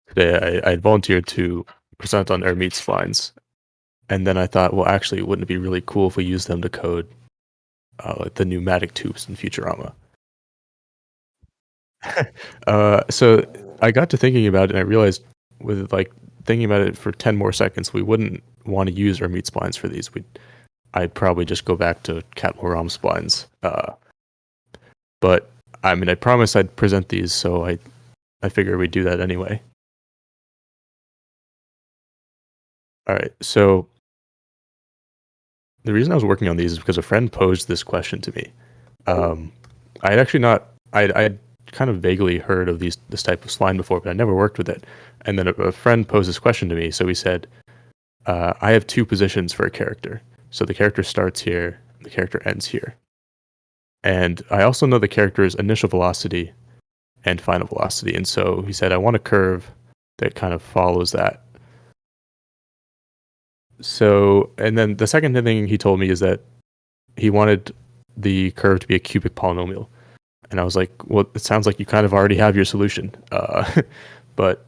today I volunteered to present on Hermite splines, and then I thought, well, actually, wouldn't it be really cool if we use them to code like the pneumatic tubes in Futurama? So I got to thinking about it, and I realized with like thinking about it for 10 more seconds, we wouldn't want to use Hermite splines for these. I'd probably just go back to CatRom splines. But I mean, I promised I'd present these, so I figured we'd do that anyway. All right. So the reason I was working on these is because a friend posed this question to me. Um, I had actually not. I'd kind of vaguely heard of this type of spline before, but I never worked with it. And then a friend posed this question to me. So he said, "I have two positions for a character. So the character starts here, the character ends here, and I also know the character's initial velocity and final velocity." And so he said, "I want a curve that kind of follows that." So, and then the second thing he told me is that he wanted the curve to be a cubic polynomial. And I was like, well, it sounds like you kind of already have your solution. But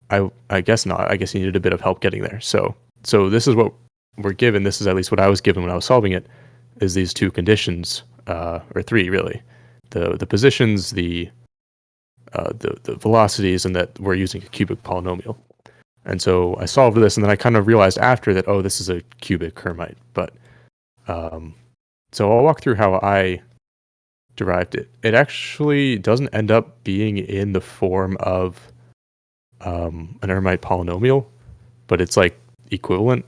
I guess not. I guess you needed a bit of help getting there. So this is what we're given. This is at least what I was given when I was solving it, is these two conditions, or three really. The positions, the velocities, and that we're using a cubic polynomial. And so I solved this, and then I kind of realized after that, oh, this is a cubic Hermite. But um, so I'll walk through how I derived it. It actually doesn't end up being in the form of an Hermite polynomial, but it's like equivalent.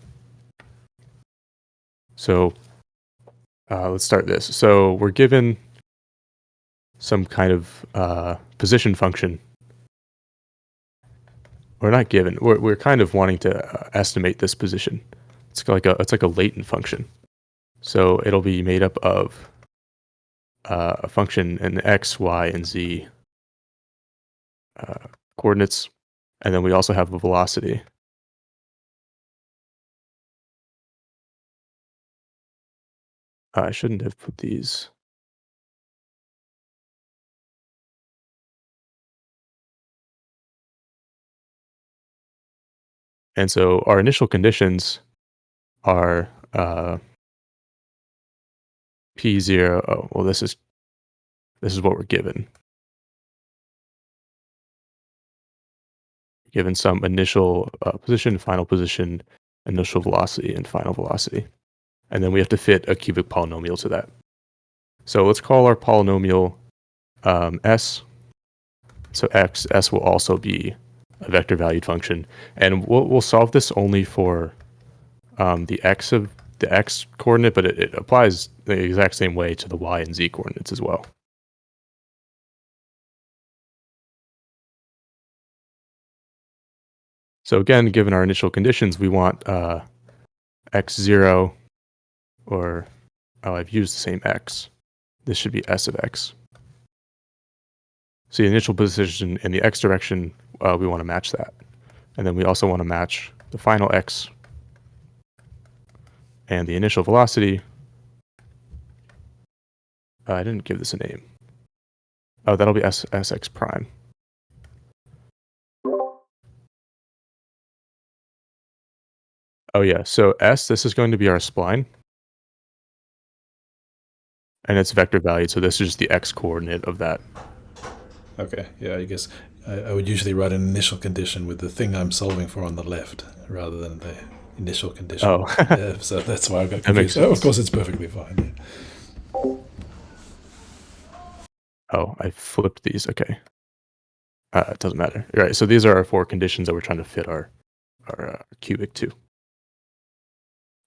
So let's start this. So we're given some kind of position function. We're not given. We're kind of wanting to estimate this position. It's like a latent function. So it'll be made up of a function in x, y, and z coordinates, and then we also have a velocity. I shouldn't have put these. And so our initial conditions are p0. Oh, well, this is what we're given. Given some initial position, final position, initial velocity, and final velocity. And then we have to fit a cubic polynomial to that. So let's call our polynomial s. So s will also be a vector valued function. And we'll solve this only for the x coordinate, but it applies the exact same way to the y and z coordinates as well. So again, given our initial conditions, we want x0, or, oh, I've used the same x. This should be s of x. So the initial position in the x direction, we want to match that. And then we also want to match the final x and the initial velocity. I didn't give this a name. Oh, that'll be sx prime. Oh yeah, so s, this is going to be our spline, and it's vector valued, so this is just the x coordinate of that. Okay, yeah, I guess I would usually write an initial condition with the thing I'm solving for on the left rather than the initial condition. Oh, Yeah, so that's why I got that makes confused. Oh, of sense. course, it's perfectly fine. Oh, I flipped these. Okay. It doesn't matter. All right, so these are our four conditions that we're trying to fit our cubic to.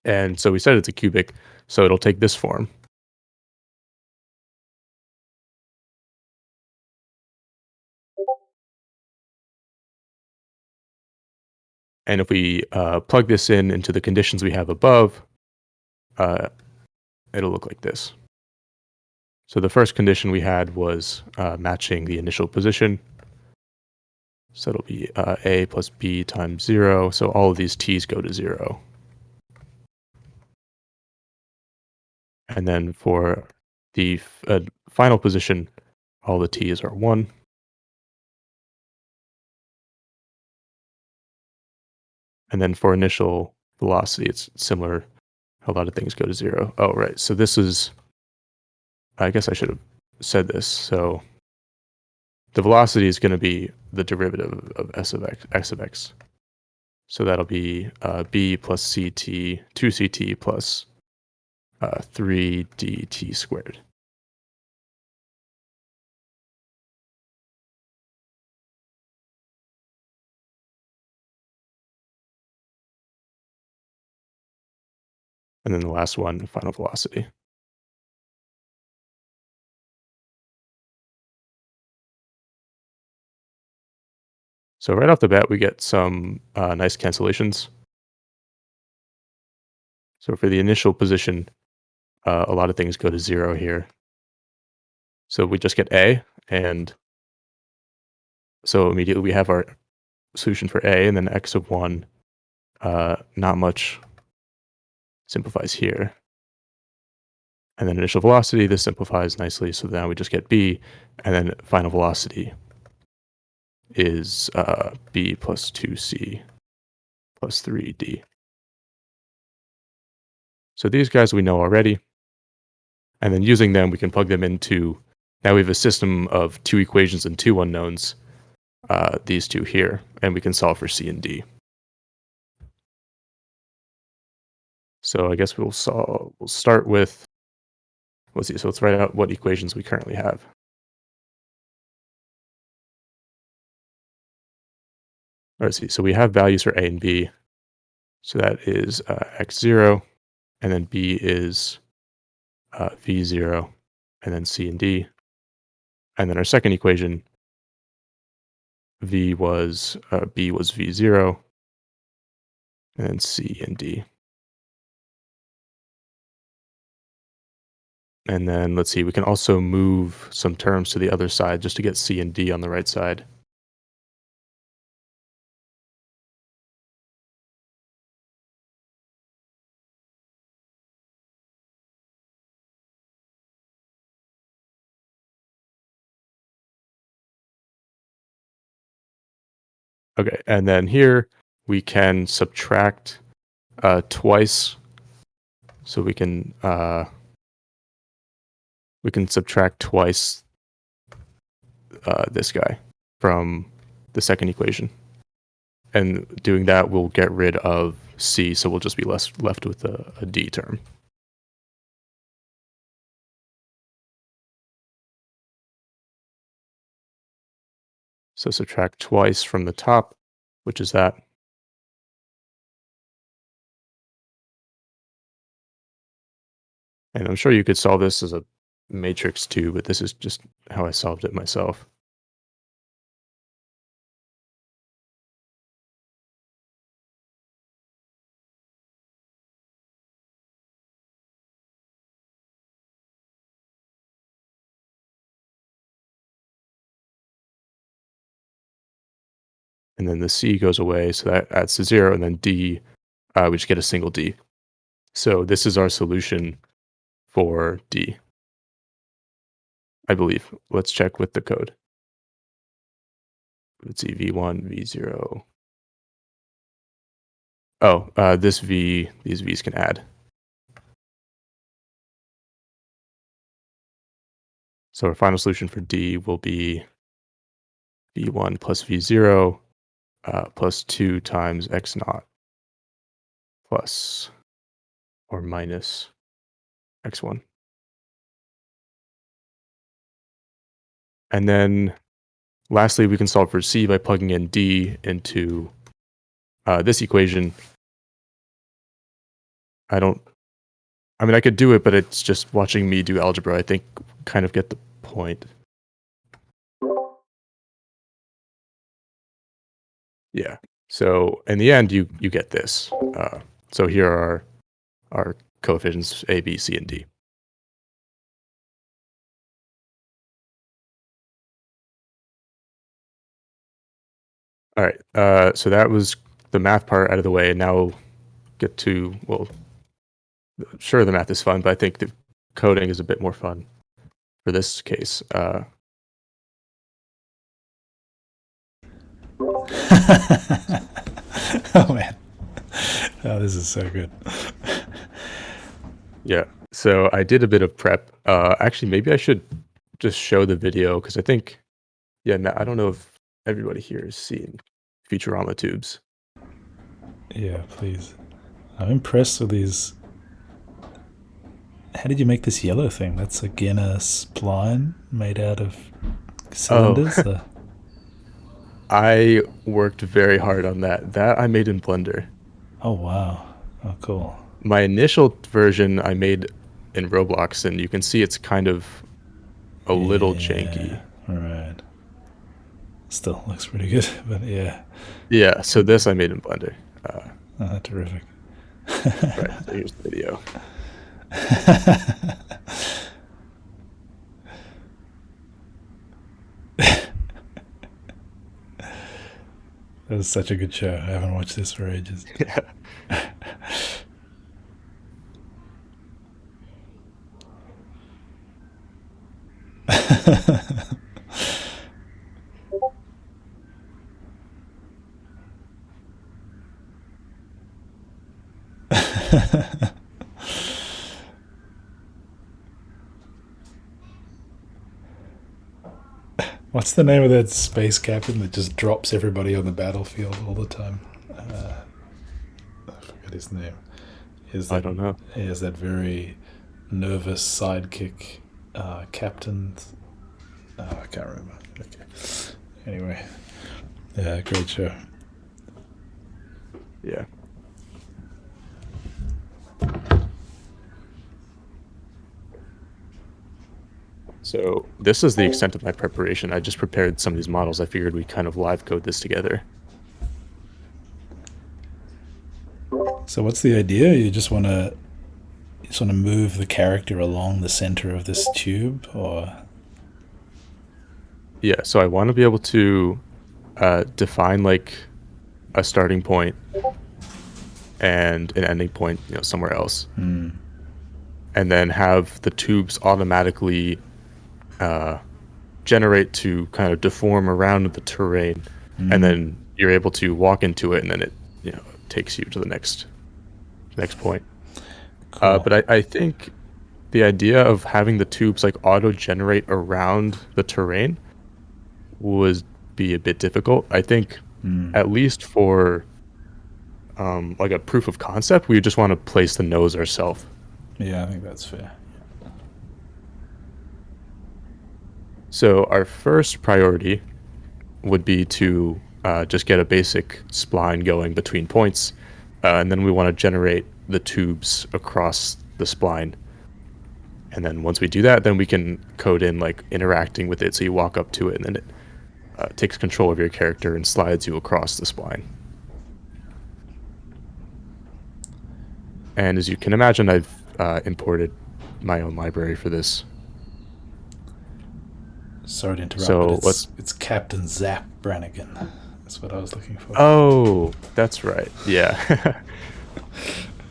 And so we said it's a cubic, so it'll take this form. And if we plug this in into the conditions we have above, uh, it'll look like this. So the first condition we had was matching the initial position. So it'll be a plus b times 0. So all of these t's go to 0. And then for the final position, all the t's are 1. And then for initial velocity, it's similar. A lot of things go to 0. Oh, right. So this is, I guess I should have said this. So the velocity is going to be the derivative of s of x. So that'll be b plus ct, 2ct plus 3dt squared. And then the last one, final velocity. So right off the bat, we get some nice cancellations. So for the initial position, a lot of things go to 0 here. So we just get a, and so immediately we have our solution for a, and then x of 1, not much simplifies here. And then initial velocity, this simplifies nicely, so now we just get b, and then final velocity is b plus 2c plus 3d. So these guys we know already, and then using them, we can plug them into, now we have a system of 2 equations and 2 unknowns, these two here, and we can solve for c and d. So I guess we'll start with, let's see, so let's write out what equations we currently have. Let's see, so we have values for a and b. So that is x0, and then b is v0, and then c and d. And then our second equation, b was v0, and then c and d. And then let's see, we can also move some terms to the other side just to get c and d on the right side. Okay, and then here we can subtract twice. So we can subtract twice this guy from the second equation. And doing that, we'll get rid of c, so we'll just be left with a d term. So subtract twice from the top, which is that. And I'm sure you could solve this as a matrix too, but this is just how I solved it myself. And then the c goes away, so that adds to 0, and then d, we just get a single d. So this is our solution for d, I believe. Let's check with the code. Let's see, v1, v0. Oh, this v, these v's can add. So our final solution for d will be v1 plus v0 plus 2 times x naught plus or minus x1. And then lastly, we can solve for c by plugging in d into this equation. I mean, I could do it, but it's just watching me do algebra, I think, kind of get the point. Yeah. So in the end, you get this. So here are our coefficients a, b, c, and d. All right. So that was the math part out of the way, and now we'll get to, well, sure, the math is fun, but I think the coding is a bit more fun for this case. Oh man. Oh, this is so good. Yeah. So I did a bit of prep. Actually, maybe I should just show the video because I think, yeah, I don't know if everybody here has seen Futurama tubes. Yeah, please. I'm impressed with these. How did you make this yellow thing? That's again a spline made out of Oh, cylinders. I worked very hard on that. That I made in Blender. Oh, wow. Oh, cool. My initial version I made in Roblox, and you can see it's kind of a little Yeah, janky. right. Still looks pretty good, but yeah. Yeah, so this I made in Blender. Terrific. Right, so here's the video. That was such a good show. I haven't watched this for ages. Yeah. What's the name of that space captain that just drops everybody on the battlefield all the time? I forget his name. I don't know. He has that very nervous sidekick captain. Oh, I can't remember. Okay. Anyway, yeah, great show. Yeah. So this is the extent of my preparation. I just prepared some of these models. I figured we'd kind of live code this together. So what's the idea? You just want to move the character along the center of this tube, or Yeah, so I want to be able to define like a starting point and an ending point, somewhere else. And then have the tubes automatically generate to kind of deform around the terrain. And then you're able to walk into it, and then it takes you to the next point. cool. But I think the idea of having the tubes like auto generate around the terrain would be a bit difficult. I think at least for like a proof of concept, we just want to place the nose ourselves. Yeah, I think that's fair. So our first priority would be to just get a basic spline going between points, and then we want to generate the tubes across the spline. And then once we do that, then we can code in like interacting with it. So you walk up to it, and then it takes control of your character and slides you across the spline. And as you can imagine, I've imported my own library for this. Sorry to interrupt, So but it's Captain Zap Brannigan. That's what I was looking for. Oh, that's right. Yeah.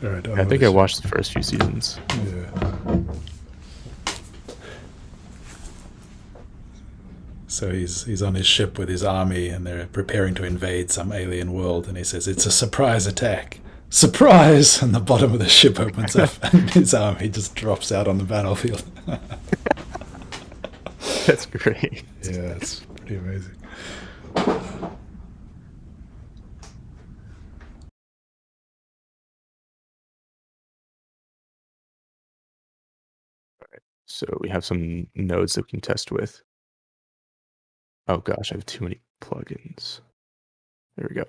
All right, I think I watched the first few seasons. Yeah. So he's on his ship with his army, and they're preparing to invade some alien world. And he says, "It's a surprise attack." Surprise! And the bottom of the ship opens up, and his army just drops out on the battlefield. That's great. Yeah, it's pretty amazing. So we have some nodes that we can test with. Oh gosh, I have too many plugins. There we go.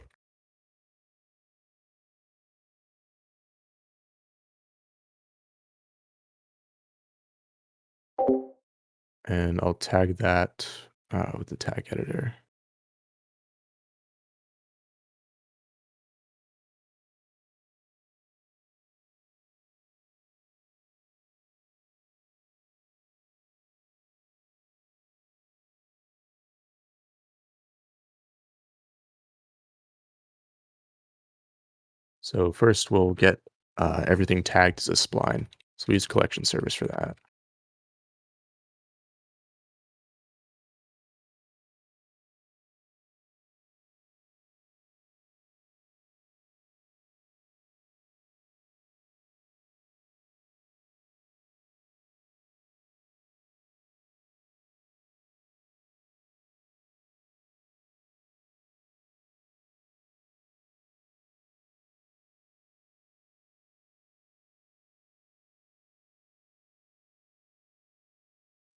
And I'll tag that with the tag editor. So first we'll get everything tagged as a spline. So we use collection service for that.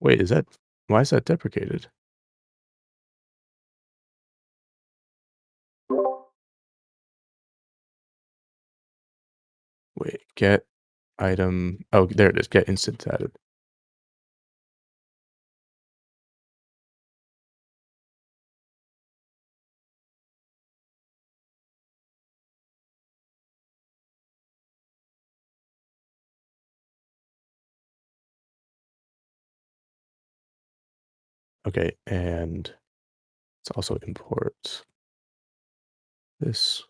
Wait, is that why is that deprecated? Wait, get item. Oh, there it is. Get instance added. Okay, and let's also import this.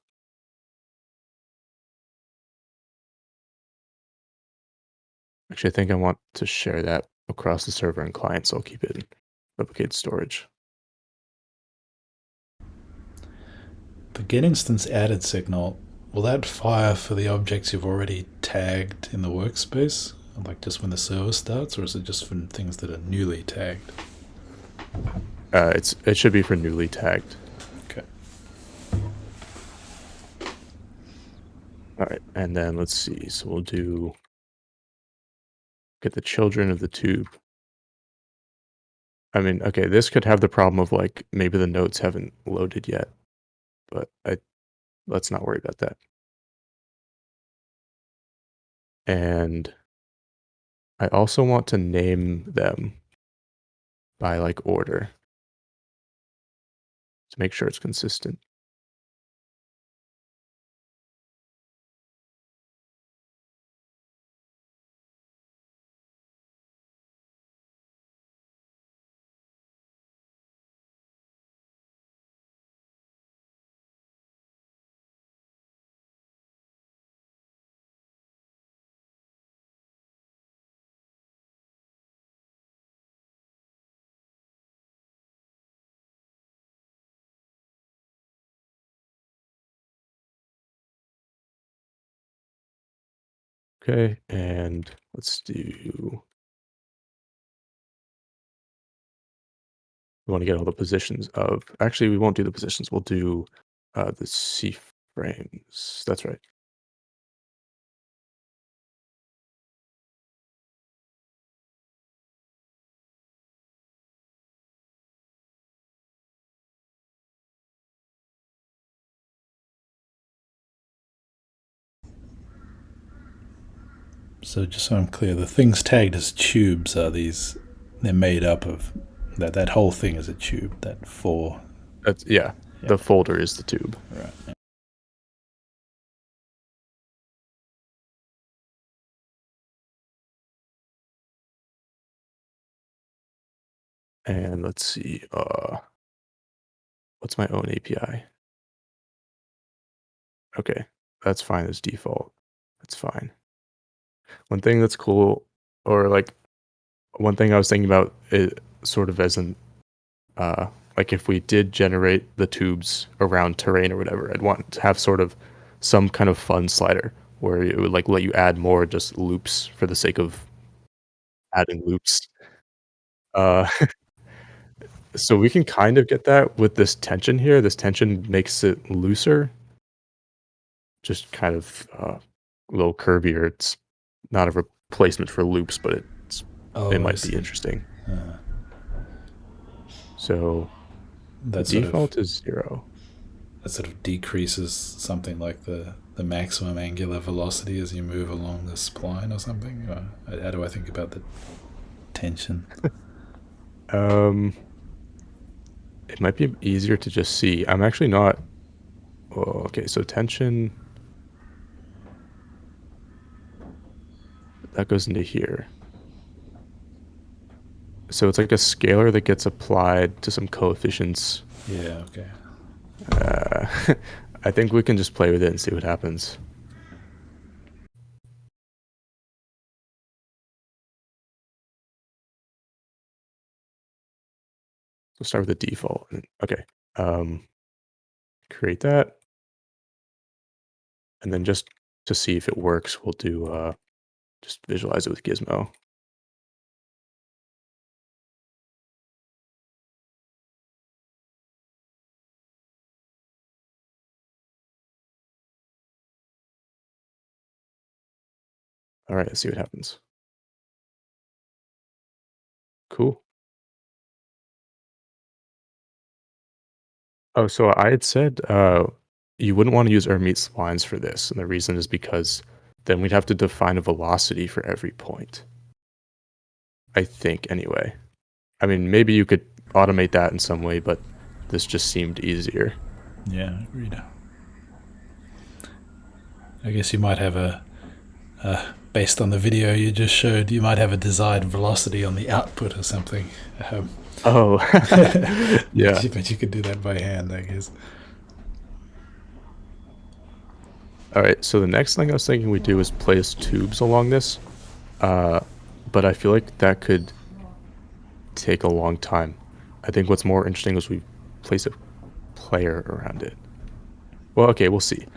Actually, I think I want to share that across the server and client, so I'll keep it in replicated storage. The get instance added signal, will that fire for the objects you've already tagged in the workspace? Like just when the server starts, or is it just for things that are newly tagged? It should be for newly tagged. Okay. All right, and then let's see. So we'll do get the children of the tube. I mean, okay, this could have the problem of like maybe the nodes haven't loaded yet, but let's not worry about that. And I also want to name them by like order to make sure it's consistent. Okay, and let's do. We want to get all the positions of. Actually, we won't do the positions. We'll do the C frames. That's right. So just so I'm clear, the things tagged as tubes are these, they're made up of, that whole thing is a tube, that four. That's yeah. The folder is the tube. Right. Yeah. And let's see. What's my own API? Okay, that's fine as default. That's fine. One thing that's cool, or like one thing I was thinking about, it sort of as an like if we did generate the tubes around terrain or whatever, I'd want to have sort of some kind of fun slider where it would like let you add more just loops for the sake of adding loops. Uh, so we can kind of get that with this tension here. This tension makes it looser, just kind of a little curvier. It's not a replacement for loops, but it Oh, I might be see. interesting. So the That sort of default is 0. that sort of decreases something like the maximum angular velocity as you move along the spline or something. Or how do I think about the tension? It might be easier to just see. I'm actually not. Oh, okay, so tension that goes into here. So it's like a scalar that gets applied to some coefficients. Yeah. Okay. I think we can just play with it and see what happens. We'll start with the default. Okay. Create that. And then just to see if it works, we'll do just visualize it with Gizmo. All right, let's see what happens. Cool. cool. Oh, so I had said you wouldn't want to use Hermite splines for this, and the reason is because then we'd have to define a velocity for every point. I think, anyway. I mean, maybe you could automate that in some way, but this just seemed easier. Yeah, agreed. I guess you might have based on the video you just showed, you might have a desired velocity on the output or something. Um, Oh, yeah. but you could do that by hand, I guess. All right. So the next thing I was thinking we do is place tubes along this, but I feel like that could take a long time. I think what's more interesting is we place a player around it. Well, okay, we'll see.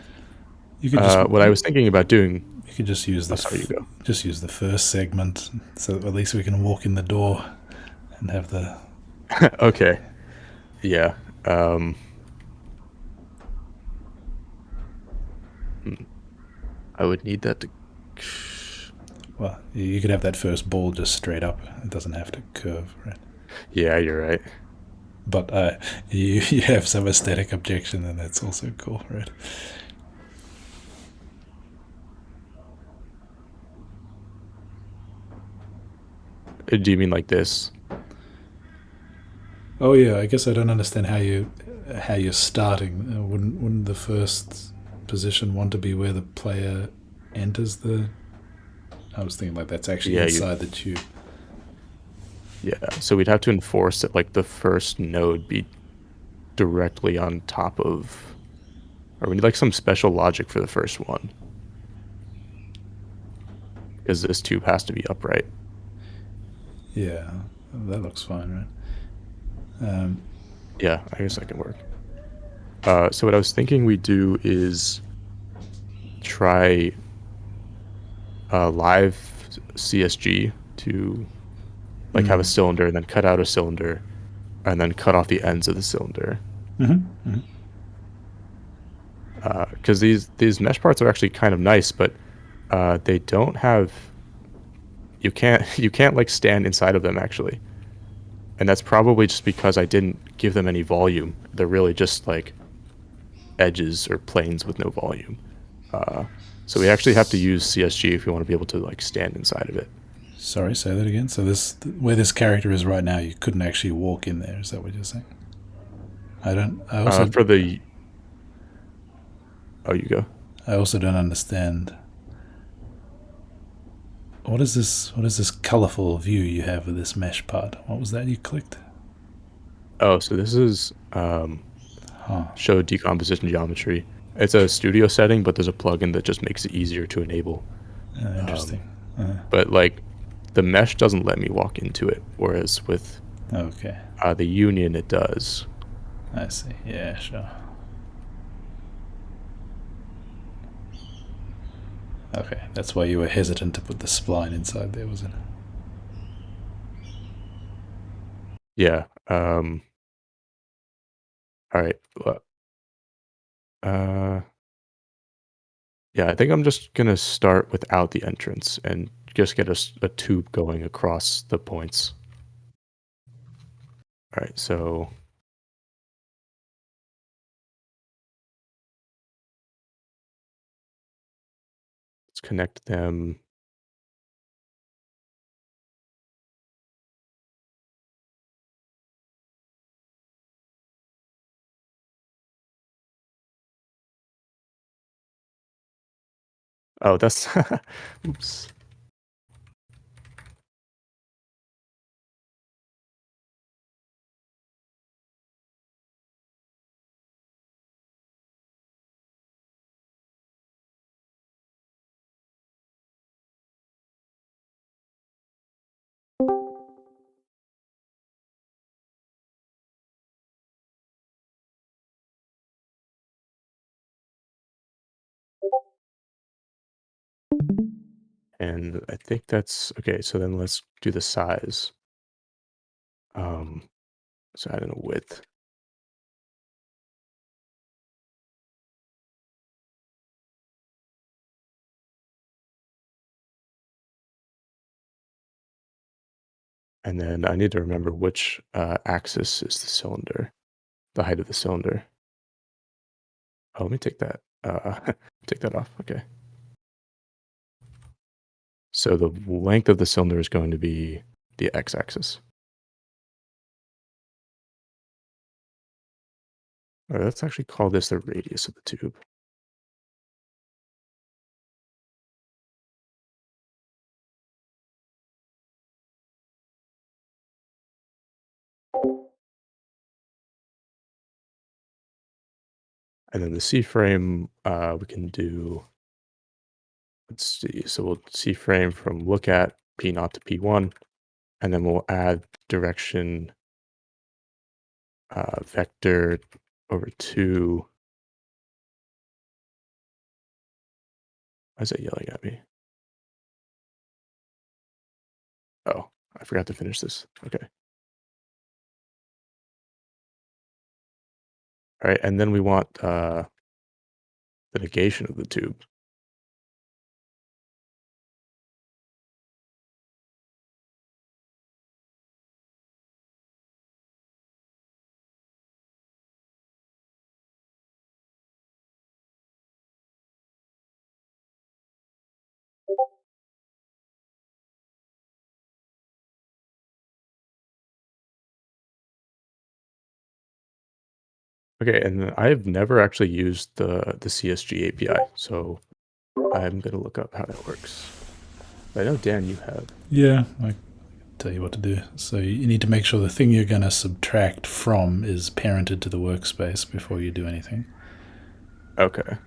You could just What I was thinking about doing. you could just use Oh, sorry, you go. just use the first segment, so that at least we can walk in the door and have the. Okay. Yeah. I would need that to. Well, you could have that first ball just straight up. It doesn't have to curve, right? Yeah, you're right. But you have some aesthetic objection, and that's also cool, right? Do you mean like this? Oh yeah, I guess I don't understand how you're starting. Wouldn't the first position want to be where the player enters the? I was thinking like that's actually Yeah, inside the tube. yeah. So we'd have to enforce that like the first node be directly on top of, or we need like some special logic for the first one, because this tube has to be upright. Yeah, that looks fine, right? Yeah, I guess that can work. So what I was thinking we do is try live CSG to like have a cylinder and then cut out a cylinder and then cut off the ends of the cylinder. Because these mesh parts are actually kind of nice, but they don't have. You can't like stand inside of them actually, and that's probably just because I didn't give them any volume. They're really just like edges or planes with no volume. So we actually have to use CSG if we want to be able to like stand inside of it. Sorry, say that again. So this where this character is right now, you couldn't actually walk in there. Is that what you're saying? I don't. For the Oh, you go. I also don't understand. What is this? What is this colorful view you have of this mesh part? What was that you clicked? Oh, so this is show decomposition geometry. It's a studio setting, but there's a plugin that just makes it easier to enable. Interesting. But like the mesh doesn't let me walk into it, whereas with Okay. the union it does. I see. Yeah, sure. Okay, that's why you were hesitant to put the spline inside there, was it? Yeah. All right. Yeah, I think I'm just gonna start without the entrance and just get a tube going across the points. All right, so let's connect them. Oh, that's oops. And I think that's okay. So then let's do the size. Um, so add in a width. And then I need to remember which axis is the cylinder, the height of the cylinder. Oh, let me take that. Take that off. Okay. So the length of the cylinder is going to be the x-axis. All right, let's actually call this the radius of the tube. And then the C-frame, we can do, let's see, so we'll C-frame from look at P0 to P1, and then we'll add direction vector over 2. Why is it yelling at me? Oh, I forgot to finish this. Okay. All right, and then we want the negation of the tube. Okay, and I've never actually used the CSG API, so I'm gonna look up how that works. I know, Dan, you have. Yeah, I can tell you what to do. So you need to make sure the thing you're going to subtract from is parented to the workspace before you do anything. Okay.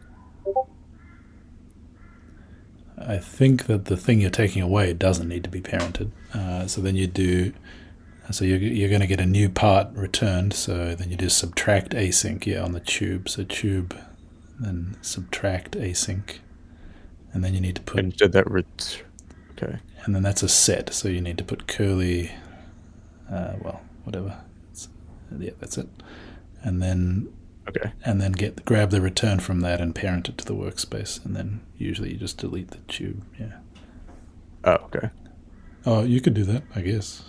I think that the thing you're taking away doesn't need to be parented. So then you do. So you're going to get a new part returned. So then you do subtract async on the tube. So tube, then subtract async, and then you need to put. And did that okay. And then that's a set. So you need to put curly. Well, whatever. Yeah, that's it. And then. Okay. And then grab the return from that and parent it to the workspace. And then usually you just delete the tube. Yeah. Oh, okay. Oh, you could do that, I guess.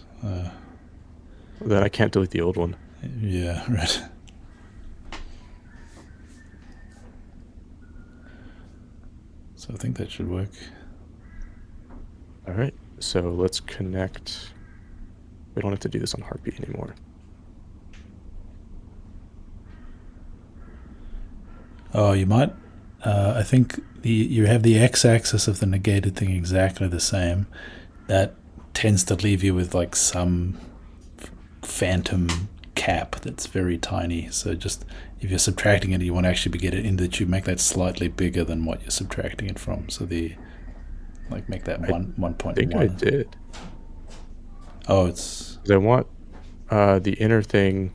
Then I can't delete the old one. Yeah, right. So I think that should work. All right. So let's connect. We don't have to do this on Heartbeat anymore. Oh, you might. I think you have the x-axis of the negated thing exactly the same. That tends to leave you with like some phantom cap that's very tiny. So just if you're subtracting it, you want to actually get it into the tube, make that slightly bigger than what you're subtracting it from. So make that 1.1. I think I did. Oh, it's. I want the inner thing.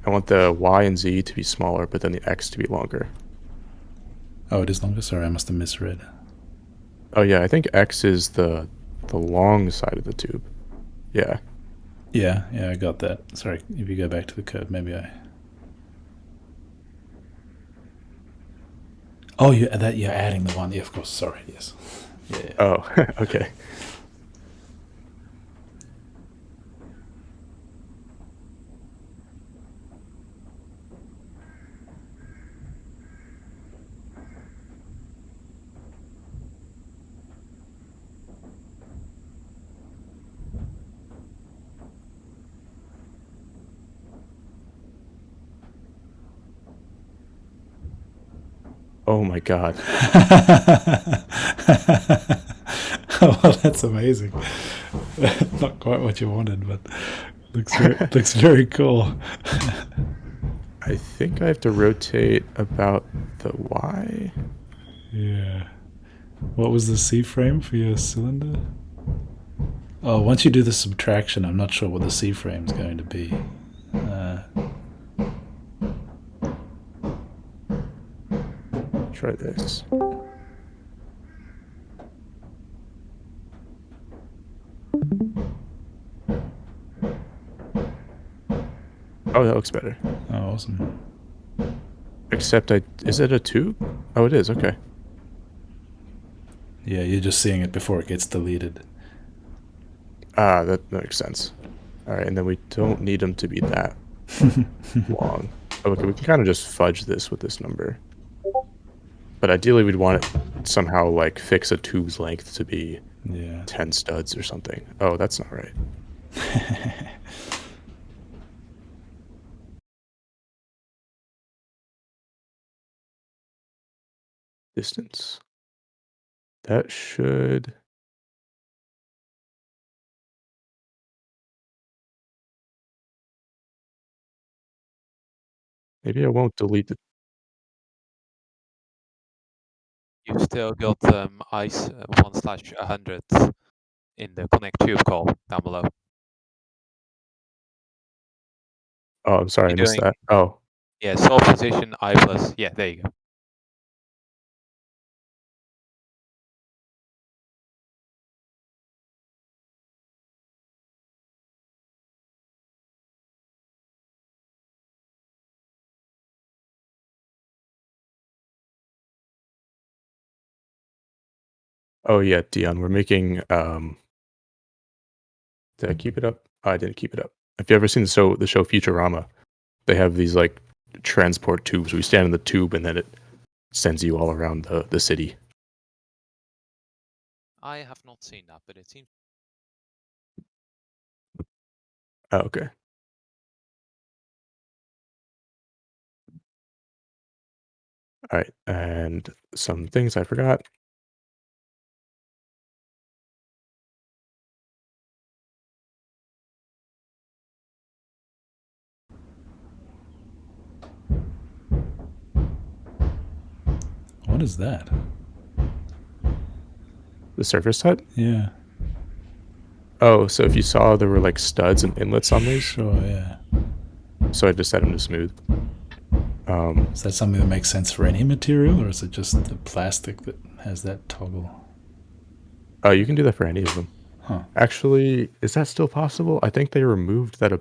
I want the y and z to be smaller, but then the x to be longer. Oh, it is longer? Sorry, I must have misread. Oh yeah, I think x is the long side of the tube. Yeah. Yeah, I got that. Sorry, if you go back to the code, maybe I. Oh, you're adding the one. Yeah, of course. Sorry. Yes. Yeah. Oh, okay. Oh my god. Oh, well, that's amazing. Not quite what you wanted, but looks very cool. I think I have to rotate about the y. Yeah. What was the C frame for your cylinder? Oh, once you do the subtraction, I'm not sure what the C frame is going to be. Try this. Oh, that looks better. Oh, awesome. Except is it a tube? Oh, it is. Okay. Yeah, you're just seeing it before it gets deleted. Ah, that makes sense. All right, and then we don't need them to be that long. Okay, we can kind of just fudge this with this number. But ideally, we'd want it somehow like fix a tube's length to be Yeah. 10 studs or something. Oh, that's not right. Distance. That should. Maybe I won't delete the. You've still got ice 1/100 in the connect tube call down below. Oh, I'm sorry, I You're missed doing, that. Oh, yeah, solve position I plus, yeah, there you go. oh yeah, Dion, we're making. Did I keep it up? Oh, I didn't keep it up. Have you ever seen the show Futurama? They have these like transport tubes. We stand in the tube and then it sends you all around the city. I have not seen that, but it seems. Oh, okay. All right, and some things I forgot. What is that? The surface type. Yeah. Oh, so if you saw there were like studs and inlets on these, Sure, yeah. so I just set them to smooth. Is that something that makes sense for any material, or is it just the plastic that has that toggle? Oh, you can do that for any of them. Huh. Actually, is that still possible? I think they removed that.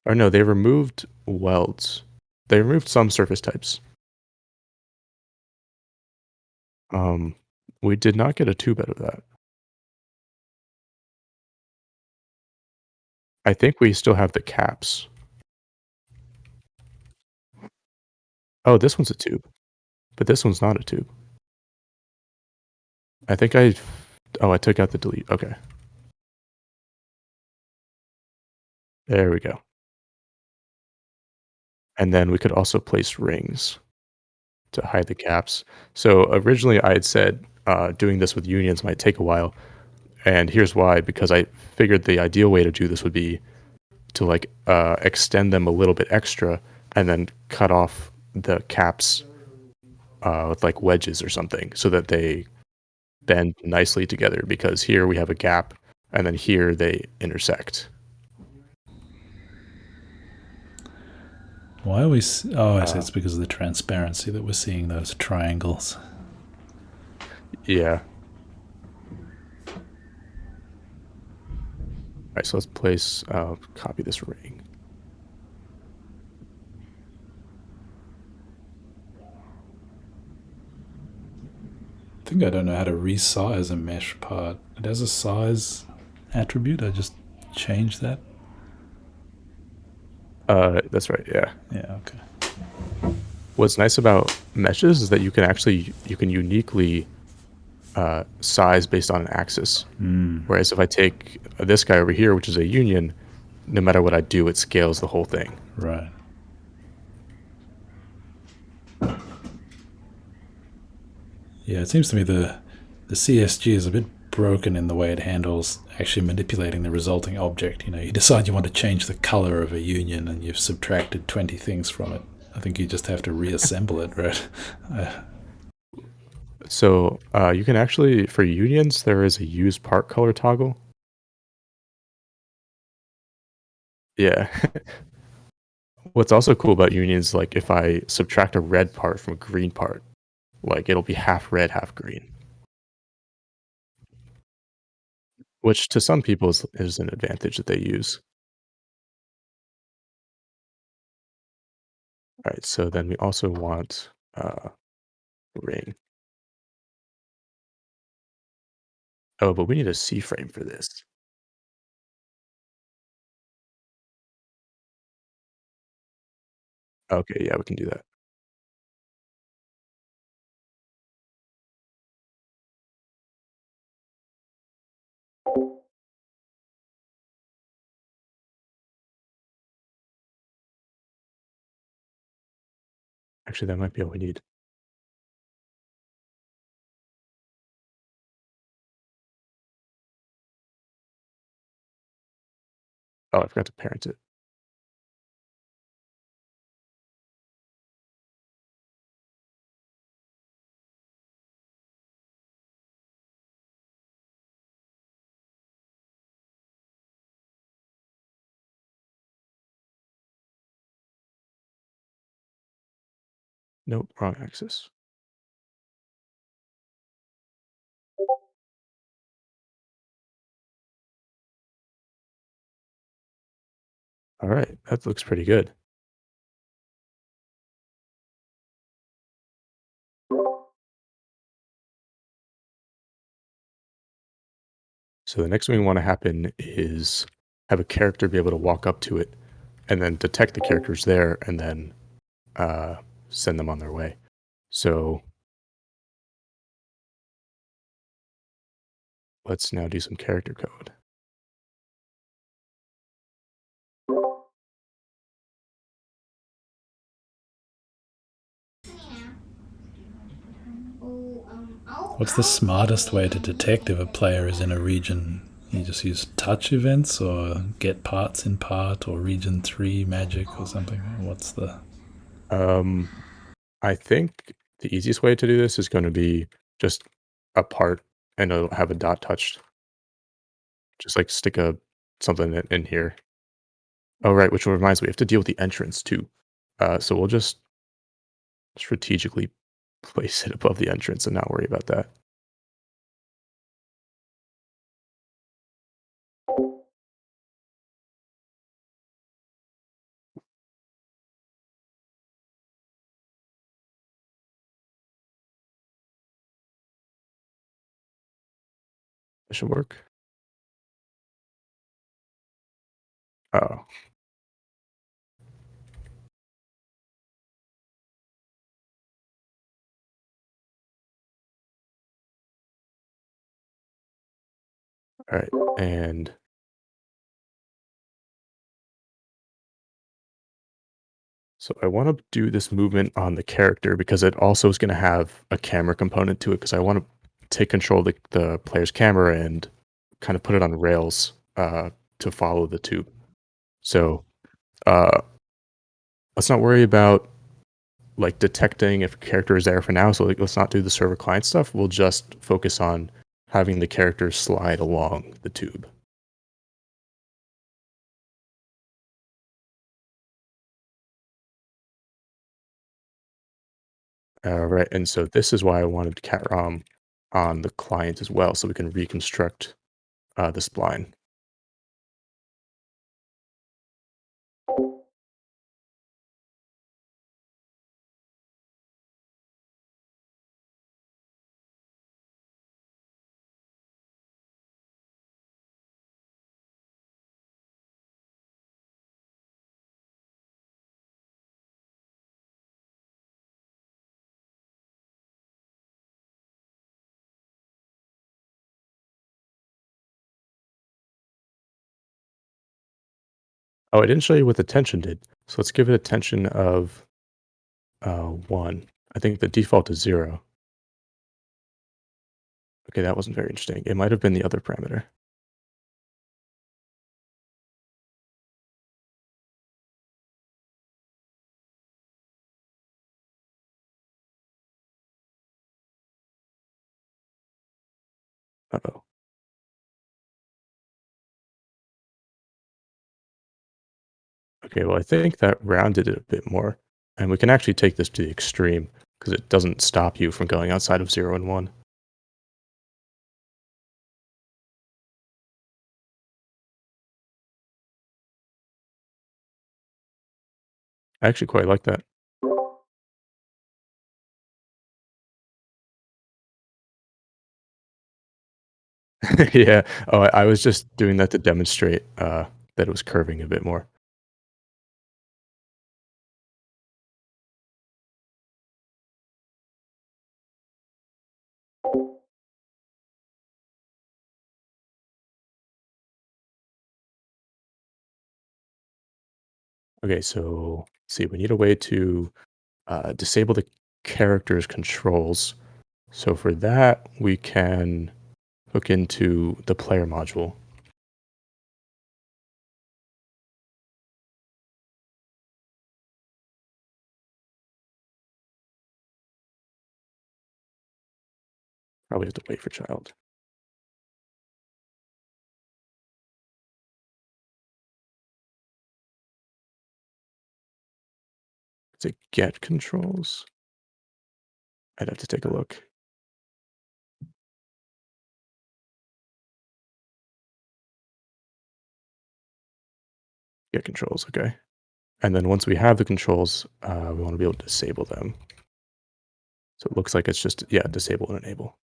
Or no, they removed welds. They removed some surface types. Um, we did not get a tube out of that. I think we still have the caps. Oh, this one's a tube, but this one's not a tube. I think I. Oh, I took out the delete. Okay, there we go. And then we could also place rings to hide the caps. So originally I had said doing this with unions might take a while, and here's why: because I figured the ideal way to do this would be to like extend them a little bit extra, and then cut off the caps with like wedges or something, so that they bend nicely together. Because here we have a gap, and then here they intersect. Why are we? Oh, I see. It's because of the transparency that we're seeing those triangles. Yeah. All right, so let's place, copy this ring. I think I don't know how to resize a mesh part. It has a size attribute. I just change that. That's right, yeah. Yeah. Okay. What's nice about meshes is that you can uniquely size based on an axis. Whereas if I take this guy over here, which is a union, no matter what I do, it scales the whole thing. Right. Yeah, it seems to me the CSG is a bit broken in the way it handles actually manipulating the resulting object. You know, you decide you want to change the color of a union and you've subtracted 20 things from it. I think you just have to reassemble it, right? So you can actually, for unions, there is a use part color toggle. Yeah. What's also cool about unions, like if I subtract a red part from a green part, like it'll be half red, half green. Which to some people is an advantage that they use. All right, so then we also want ring. Oh, but we need a C frame for this. Okay, yeah, we can do that. Actually, that might be all we need. Oh, I forgot to parent it. Nope, wrong axis. All right, that looks pretty good. So the next thing we want to happen is have a character be able to walk up to it and then detect the characters there and then uh, send them on their way. So let's now do some character code. What's the smartest way to detect if a player is in a region? You just use touch events or get parts in part or region 3 magic or something? What's the. Um, I think the easiest way to do this is going to be just a part and it'll have a dot touched. Just like stick a something in here. Oh, right, which reminds me, we have to deal with the entrance too. So we'll just strategically place it above the entrance and not worry about that. That should work. Oh, all right. And so I want to do this movement on the character because it also is going to have a camera component to it because I want to take control of the player's camera and kind of put it on rails to follow the tube. So uh, let's not worry about like detecting if a character is there for now. So like, let's not do the server client stuff. We'll just focus on having the character slide along the tube. Right, and so this is why I wanted CatRom on the client as well, so we can reconstruct the spline. Oh, I didn't show you what the tension did. So let's give it a tension of 1. I think the default is 0. Okay, that wasn't very interesting. It might have been the other parameter. Uh-oh. Okay, well, I think that rounded it a bit more. And we can actually take this to the extreme because it doesn't stop you from going outside of 0 and 1. I actually quite like that. Yeah. Oh, I was just doing that to demonstrate that it was curving a bit more. Okay, so let's see, we need a way to disable the character's controls. So for that, we can hook into the player module. Probably have to wait for child. Is it get controls? I'd have to take a look. Get controls, okay. And then once we have the controls, we want to be able to disable them. So it looks like it's just, yeah, disable and enable.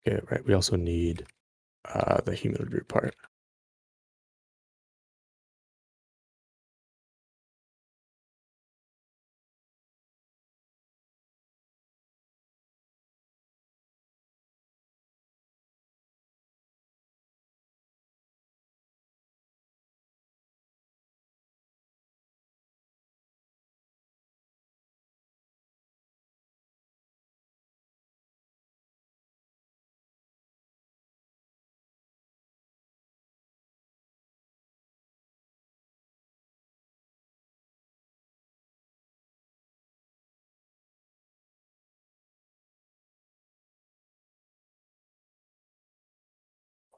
Okay, right. We also need the human root part.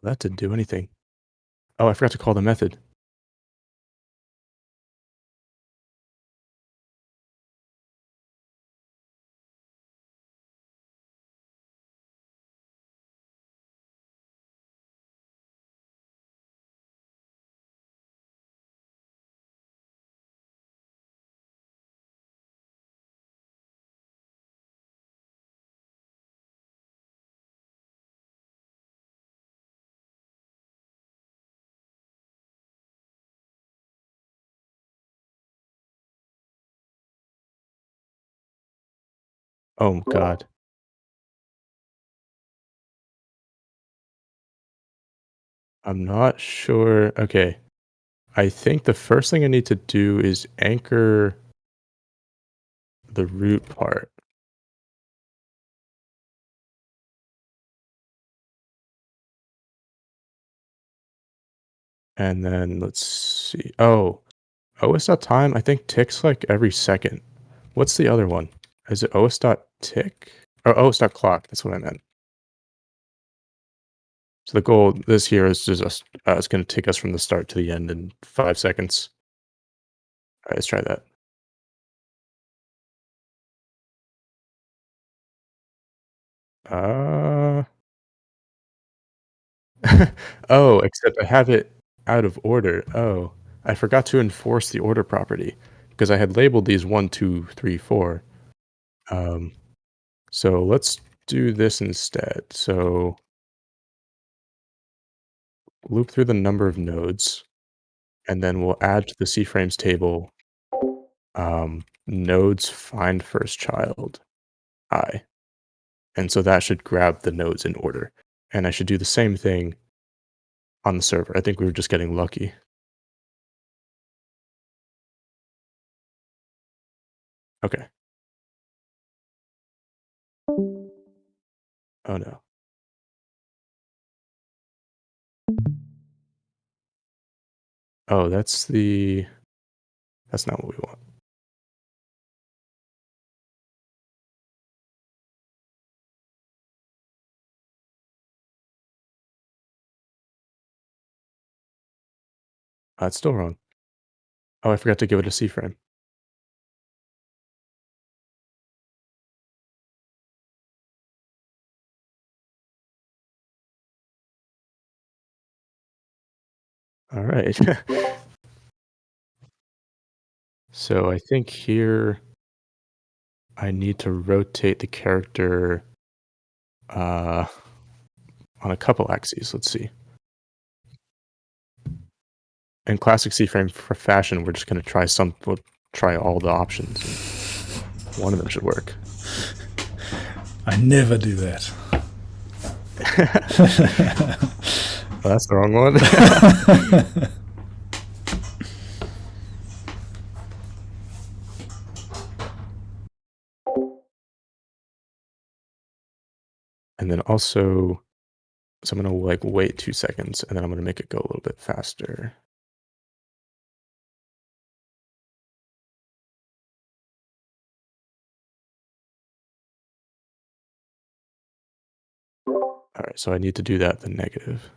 That didn't do anything. Oh, I forgot to call the method. Oh God, I'm not sure. Okay, I think the first thing I need to do is anchor the root part. And then let's see. Oh, os.time, I think ticks like every second. What's the other one? Is it os.tick? Or os.clock? That's what I meant. So the goal this here is just us, it's going to take us from the start to the end in 5 seconds. All right, let's try that. Uh, oh, except I have it out of order. Oh, I forgot to enforce the order property because I had labeled these 1, 2, 3, 4. Um, so let's do this instead. So loop through the number of nodes, and then we'll add to the C-frames table nodes find first child I. And so that should grab the nodes in order. And I should do the same thing on the server. I think we were just getting lucky. Okay. Oh no. Oh, that's not what we want. It's still wrong. Oh, I forgot to give it a C frame. All right. So I think here I need to rotate the character uh, on a couple axes. Let's see. In classic C-frame fashion, we're just going to we'll try all the options. One of them should work. I never do that. Well, that's the wrong one. And then also, so I'm going to like wait 2 seconds and then I'm going to make it go a little bit faster. All right, so I need to do that the negative.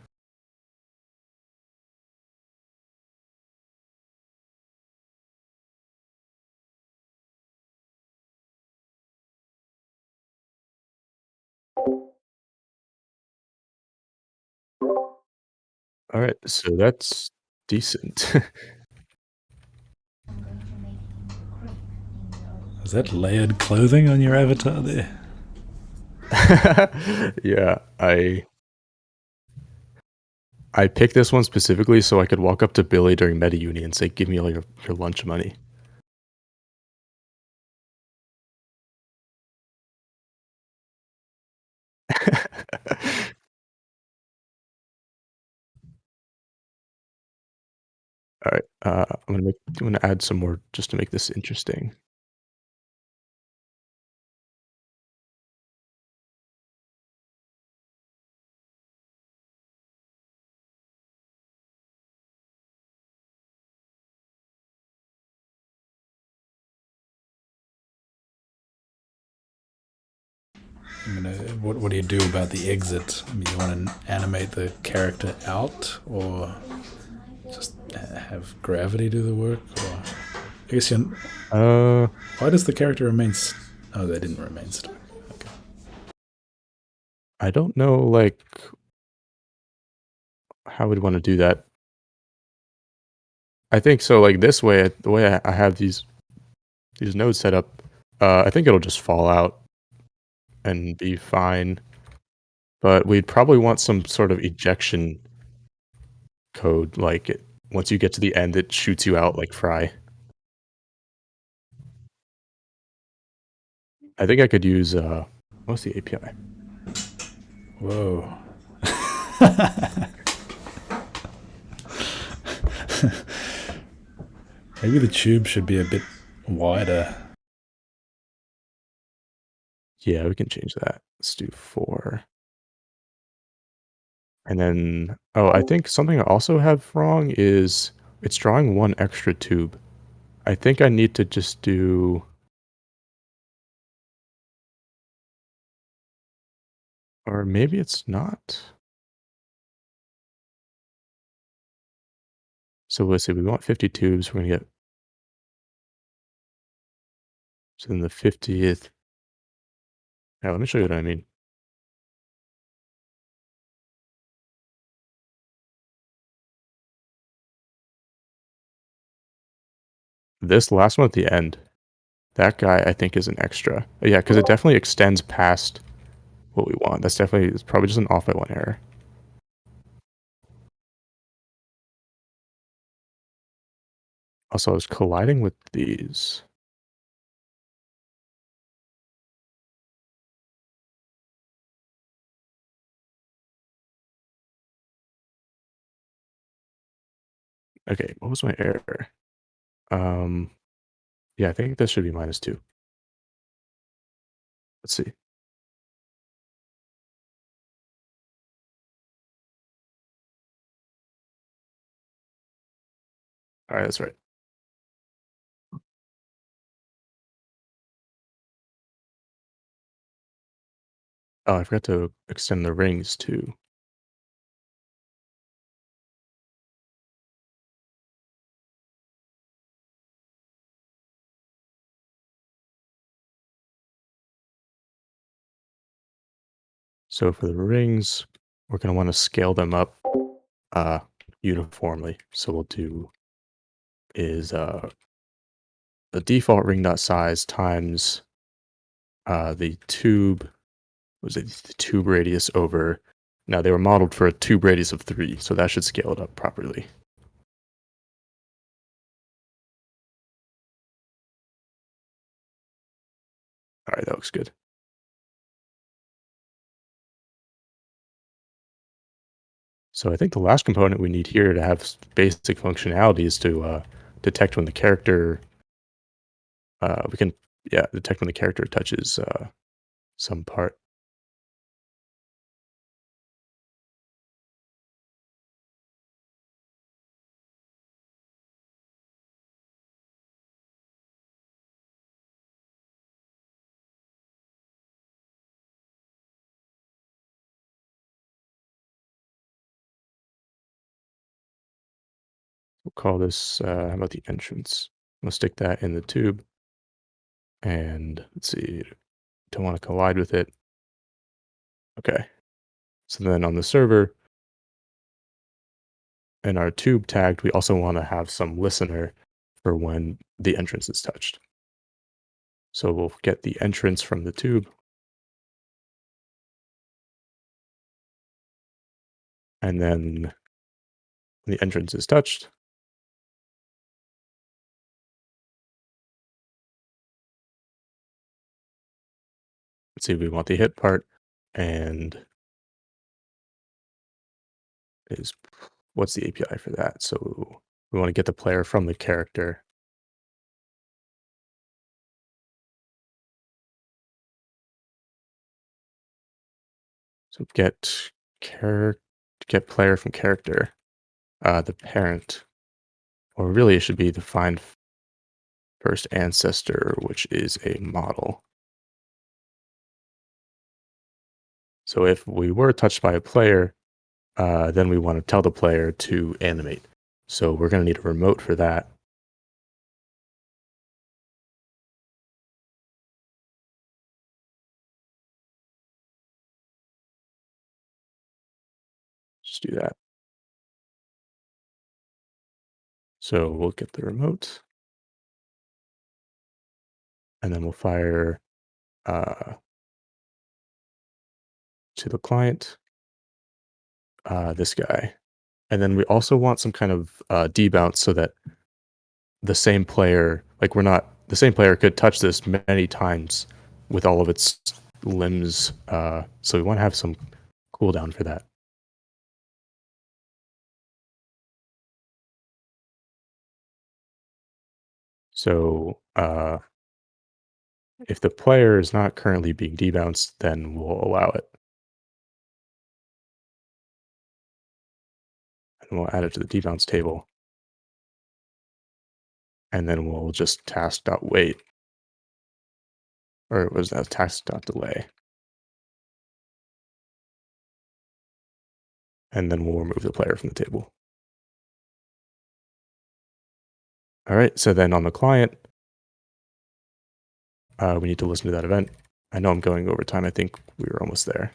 All right, so that's decent. Is that layered clothing on your avatar there? Yeah, I picked this one specifically so I could walk up to Billy during Meta Uni and say, "Give me all your lunch money." All right, I'm gonna add some more just to make this interesting. What do you do about the exit? I mean, you want to animate the character out, or just have gravity do the work? Or I guess you. Why does the character remain? Oh, they didn't remain stuck. Okay. I don't know, like, how we'd want to do that. I think so. Like this way, the way I have these nodes set up, I think it'll just fall out and be fine. But we'd probably want some sort of ejection code, like once you get to the end, it shoots you out like Fry. I think I could use what's the API? Whoa. Maybe the tube should be a bit wider. Yeah, we can change that. Let's do 4. And then, oh, I think something I also have wrong is it's drawing one extra tube. I think I need to just do, or maybe it's not. So let's see, we want 50 tubes. We're gonna get, so then the 50th. Yeah, let me show you what I mean. This last one at the end, that guy I think is an extra. Yeah, because it definitely extends past what we want. It's probably just an off by 1 error. Also, I was colliding with these. Okay, what was my error? Um, yeah, I think this should be -2. Let's see. All right, that's right. Oh, I forgot to extend the rings too. So for the rings, we're gonna want to scale them up. Uh, uniformly. So we'll do is the default ring dot size times the tube, was it the tube radius over, now they were modeled for a tube radius of 3, so that should scale it up properly. All right, that looks good. So I think the last component we need here to have basic functionality is to detect when the character, we can, yeah, detect when the character touches some part. We'll call this, how about the entrance? We'll stick that in the tube. And let's see, don't want to collide with it. Okay. So then on the server, in our tube tagged, we also want to have some listener for when the entrance is touched. So we'll get the entrance from the tube. And then when the entrance is touched, let's see, we want the hit part, and is what's the API for that? So we want to get the player from the character. So get player from character, the parent, or really it should be the find first ancestor, which is a model. So if we were touched by a player, then we want to tell the player to animate. So we're going to need a remote for that. Just do that. So we'll get the remote, and then we'll fire to the client, this guy. And then we also want some kind of debounce so that the same player, like the same player could touch this many times with all of its limbs. So we want to have some cooldown for that. So if the player is not currently being debounced, then we'll allow it. And we'll add it to the debounce table. And then we'll just task.wait. Or was that task.delay? And then we'll remove the player from the table. All right, so then on the client, we need to listen to that event. I know I'm going over time. I think we were almost there.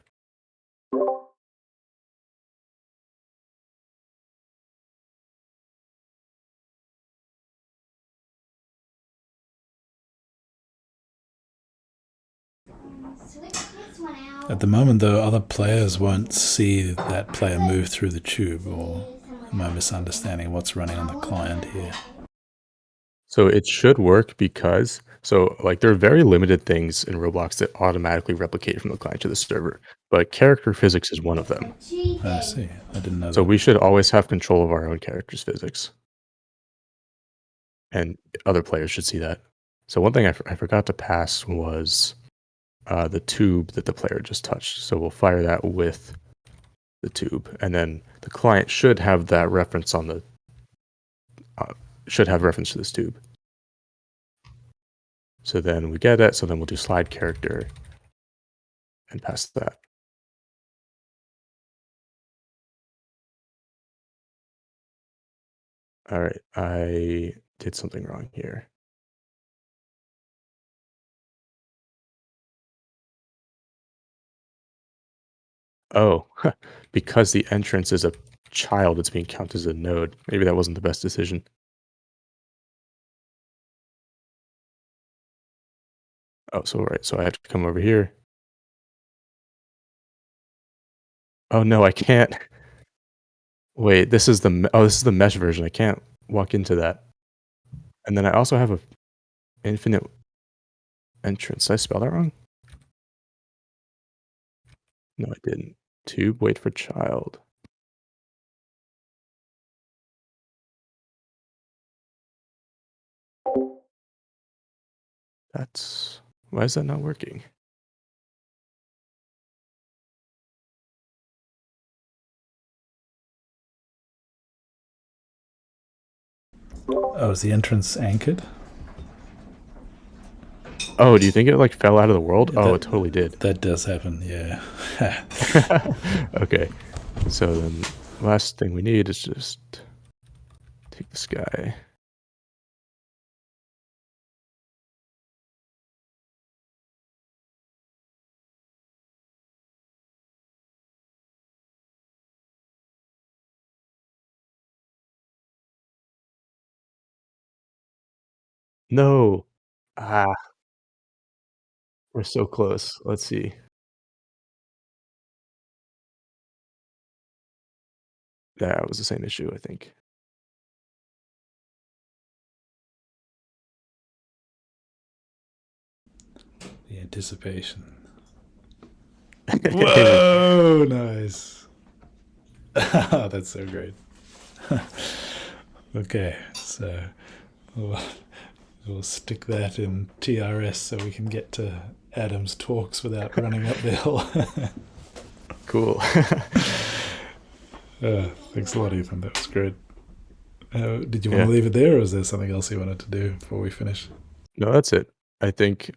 At the moment, though, other players won't see that player move through the tube, or am I misunderstanding what's running on the client here? So it should work because, so like there are very limited things in Roblox that automatically replicate from the client to the server, but character physics is one of them. I see. I didn't know So that. we should always have control of our own character's physics. And other players should see that. So one thing I forgot to pass was the tube that the player just touched. So we'll fire that with the tube, and then the client should have that reference on the should have reference to this tube. So then we get it. So then we'll do slide character and pass that. All right, I did something wrong here. Oh, because the entrance is a child, it's being counted as a node. Maybe that wasn't the best decision. Oh, so right. So I have to come over here. Oh no, I can't. Wait, this is this is the mesh version. I can't walk into that. And then I also have a infinite entrance. Did I spell that wrong? No, I didn't. Tube, wait for child. That's why is that not working? Oh, is the entrance anchored? Oh, do you think it like fell out of the world? Oh, it That- totally did. That does happen, yeah. Okay. So then last thing we need is just take this guy. No. Ah, we're so close. Let's see. That was the same issue, I think. The anticipation. Anyway, Whoa, nice. That's so great. Okay, so we'll stick that in TRS so we can get to Adam's talks without running up the hill. cool. Thanks a lot, Ethan. That was great. Did you want Yeah. to leave it there, or is there something else you wanted to do before we finish? No, that's it. I think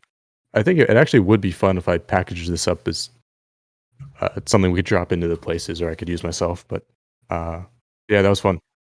it actually would be fun if I packaged this up as something we could drop into the places, or I could use myself. But yeah, that was fun.